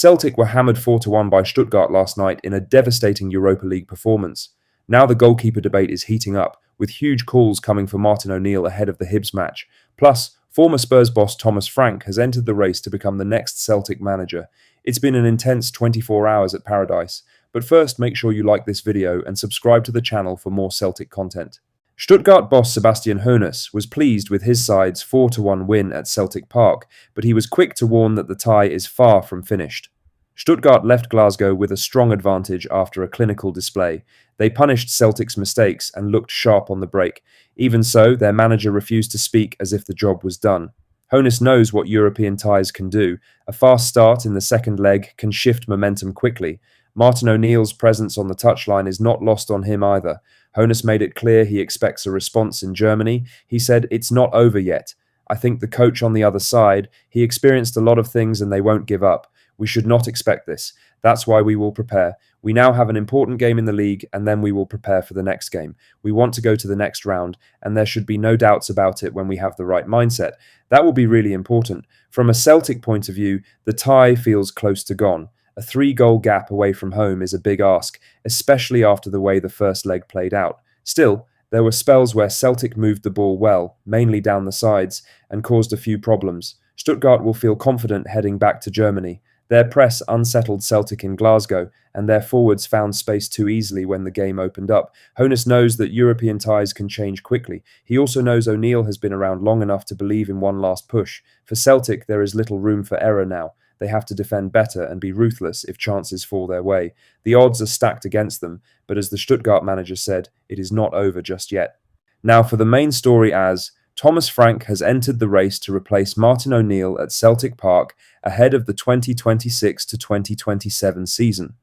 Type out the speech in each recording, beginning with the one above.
Celtic were hammered 4-1 by Stuttgart last night in a devastating Europa League performance. Now the goalkeeper debate is heating up, with huge calls coming for Martin O'Neill ahead of the Hibs match. Plus, former Spurs boss Thomas Frank has entered the race to become the next Celtic manager. It's been an intense 24 hours at Paradise, but first make sure you like this video and subscribe to the channel for more Celtic content. Stuttgart boss Sebastian Hoeneß was pleased with his side's 4-1 win at Celtic Park, but he was quick to warn that the tie is far from finished. Stuttgart left Glasgow with a strong advantage after a clinical display. They punished Celtic's mistakes and looked sharp on the break. Even so, their manager refused to speak as if the job was done. Hoeneß knows what European ties can do. A fast start in the second leg can shift momentum quickly. Martin O'Neill's presence on the touchline is not lost on him either. Hoeneß made it clear he expects a response in Germany. He said, "It's not over yet. I think the coach on the other side, he experienced a lot of things and they won't give up. We should not expect this. That's why we will prepare. We now have an important game in the league and then we will prepare for the next game. We want to go to the next round and there should be no doubts about it when we have the right mindset. That will be really important. From a Celtic point of view, the tie feels close to gone. A 3-goal gap away from home is a big ask, especially after the way the first leg played out. Still, there were spells where Celtic moved the ball well, mainly down the sides, and caused a few problems. Stuttgart will feel confident heading back to Germany. Their press unsettled Celtic in Glasgow, and their forwards found space too easily when the game opened up. Hoeneß knows that European ties can change quickly. He also knows O'Neill has been around long enough to believe in one last push. For Celtic, there is little room for error now. They have to defend better and be ruthless if chances fall their way. The odds are stacked against them, but as the Stuttgart manager said, it is not over just yet. Now for the main story, as Thomas Frank has entered the race to replace Martin O'Neill at Celtic Park ahead of the 2026 to 2027 season.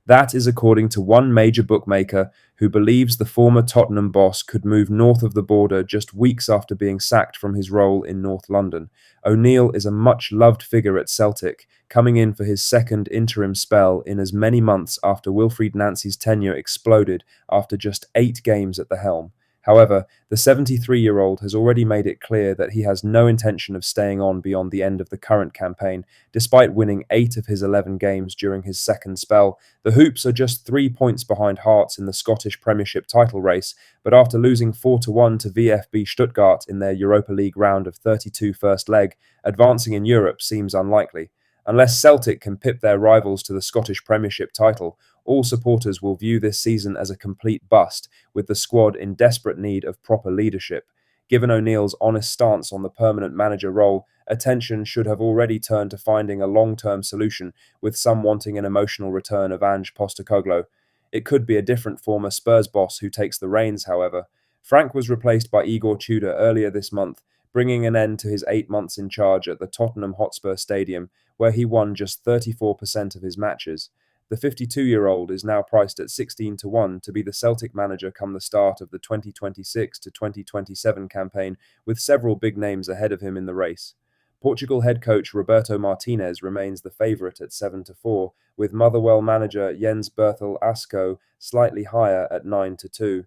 That is according to one major bookmaker who believes the former Tottenham boss could move north of the border just weeks after being sacked from his role in North London. O'Neill is a much-loved figure at Celtic, coming in for his second interim spell in as many months after Wilfried Nancy's tenure exploded after just 8 games at the helm. However, the 73-year-old has already made it clear that he has no intention of staying on beyond the end of the current campaign. Despite winning 8 of his 11 games during his second spell, the Hoops are just 3 points behind Hearts in the Scottish Premiership title race, but after losing 4-1 to VfB Stuttgart in their Europa League round of 32 first leg, advancing in Europe seems unlikely. Unless Celtic can pip their rivals to the Scottish Premiership title, all supporters will view this season as a complete bust, with the squad in desperate need of proper leadership. Given O'Neill's honest stance on the permanent manager role, attention should have already turned to finding a long-term solution, with some wanting an emotional return of Ange Postecoglou. It could be a different former Spurs boss who takes the reins, however. Frank was replaced by Igor Tudor earlier this month, bringing an end to his 8 months in charge at the Tottenham Hotspur Stadium, where he won just 34% of his matches. The 52-year-old is now priced at 16-1 to be the Celtic manager come the start of the 2026 to 2027 campaign, with several big names ahead of him in the race. Portugal head coach Roberto Martinez remains the favourite at 7-4, with Motherwell manager Jens Bertel Asko slightly higher at 9-2.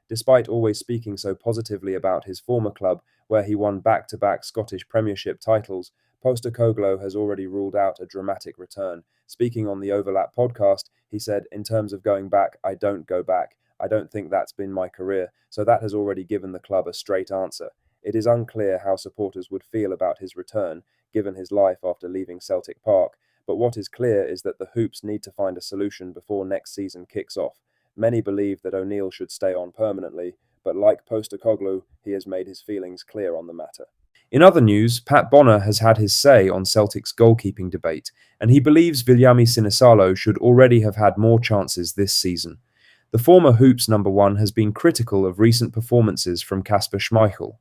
Despite always speaking so positively about his former club, where he won back-to-back Scottish Premiership titles, Postecoglou has already ruled out a dramatic return. Speaking on the Overlap podcast, he said, "In terms of going back, I don't go back. I don't think that's been my career, so that has already given the club a straight answer. It is unclear how supporters would feel about his return, given his life after leaving Celtic Park, but what is clear is that the Hoops need to find a solution before next season kicks off. Many believe that O'Neill should stay on permanently, but like Postecoglou, he has made his feelings clear on the matter." In other news, Pat Bonner has had his say on Celtic's goalkeeping debate, and he believes Viljami Sinisalo should already have had more chances this season. The former Hoops number 1 has been critical of recent performances from Kasper Schmeichel.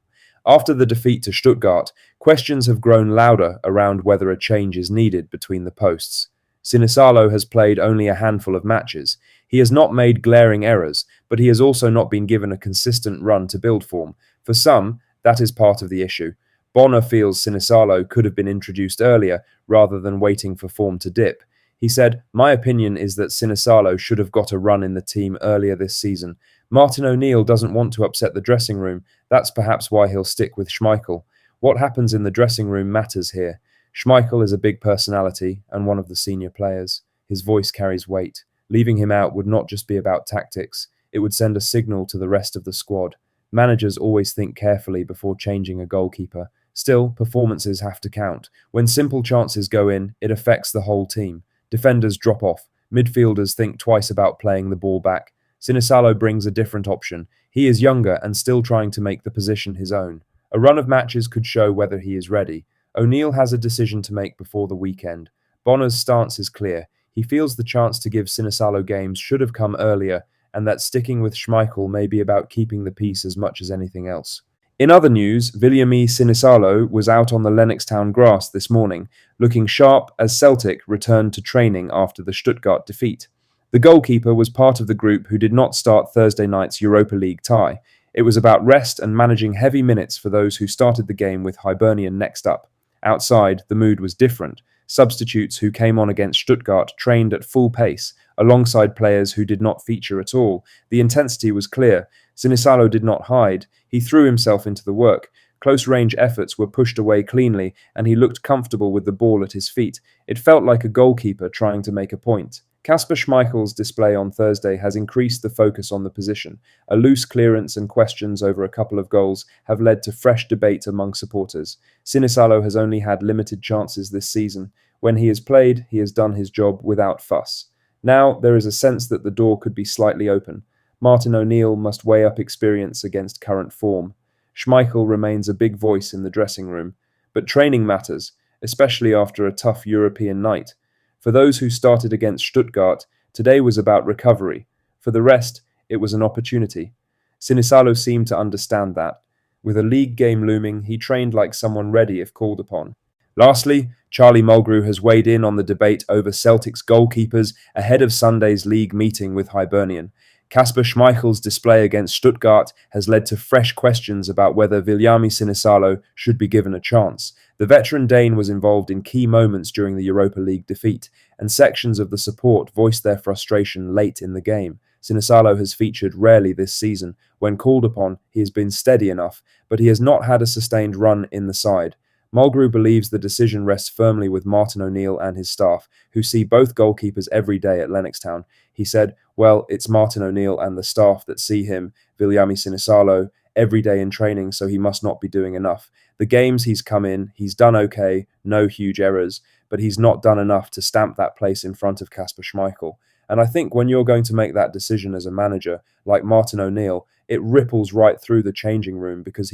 After the defeat to Stuttgart, questions have grown louder around whether a change is needed between the posts. Sinisalo has played only a handful of matches. He has not made glaring errors, but he has also not been given a consistent run to build form. For some, that is part of the issue. Bonner feels Sinisalo could have been introduced earlier rather than waiting for form to dip. He said, "My opinion is that Sinisalo should have got a run in the team earlier this season. Martin O'Neill doesn't want to upset the dressing room. That's perhaps why he'll stick with Schmeichel. What happens in the dressing room matters here. Schmeichel is a big personality and one of the senior players. His voice carries weight. Leaving him out would not just be about tactics, it would send a signal to the rest of the squad. Managers always think carefully before changing a goalkeeper. Still, performances have to count. When simple chances go in, it affects the whole team. Defenders drop off. Midfielders think twice about playing the ball back. Sinisalo brings a different option. He is younger and still trying to make the position his own. A run of matches could show whether he is ready. O'Neill has a decision to make before the weekend. Bonner's stance is clear. He feels the chance to give Sinisalo games should have come earlier, and that sticking with Schmeichel may be about keeping the peace as much as anything else. In other news, Viliami Sinisalo was out on the Lennoxtown grass this morning, looking sharp as Celtic returned to training after the Stuttgart defeat. The goalkeeper was part of the group who did not start Thursday night's Europa League tie. It was about rest and managing heavy minutes for those who started the game with Hibernian next up. Outside, the mood was different. Substitutes who came on against Stuttgart trained at full pace, alongside players who did not feature at all. The intensity was clear. Sinisalo did not hide. He threw himself into the work. Close-range efforts were pushed away cleanly, and he looked comfortable with the ball at his feet. It felt like a goalkeeper trying to make a point. Kasper Schmeichel's display on Thursday has increased the focus on the position. A loose clearance and questions over a couple of goals have led to fresh debate among supporters. Sinisalo has only had limited chances this season. When he has played, he has done his job without fuss. Now there is a sense that the door could be slightly open. Martin O'Neill must weigh up experience against current form. Schmeichel remains a big voice in the dressing room. But training matters, especially after a tough European night. For those who started against Stuttgart, today was about recovery. For the rest, it was an opportunity. Sinisalo seemed to understand that. With a league game looming, he trained like someone ready if called upon. Lastly, Charlie Mulgrew has weighed in on the debate over Celtic's goalkeepers ahead of Sunday's league meeting with Hibernian. Kasper Schmeichel's display against Stuttgart has led to fresh questions about whether Viliami Sinisalo should be given a chance. The veteran Dane was involved in key moments during the Europa League defeat, and sections of the support voiced their frustration late in the game. Sinisalo has featured rarely this season. When called upon, he has been steady enough, but he has not had a sustained run in the side. Mulgrew believes the decision rests firmly with Martin O'Neill and his staff, who see both goalkeepers every day at Lennoxtown. He said, well, it's Martin O'Neill and the staff that see him, Viliami Sinisalo, every day in training, so he must not be doing enough. The games he's come in, he's done okay, no huge errors, but he's not done enough to stamp that place in front of Kasper Schmeichel. And I think when you're going to make that decision as a manager, like Martin O'Neill, it ripples right through the changing room because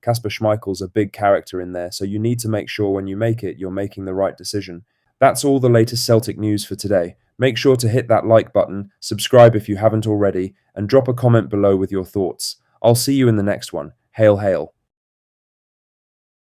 Kasper Schmeichel's a big character in there, so you need to make sure when you make it, you're making the right decision. That's all the latest Celtic news for today. Make sure to hit that like button, subscribe if you haven't already, and drop a comment below with your thoughts. I'll see you in the next one. Hail, hail.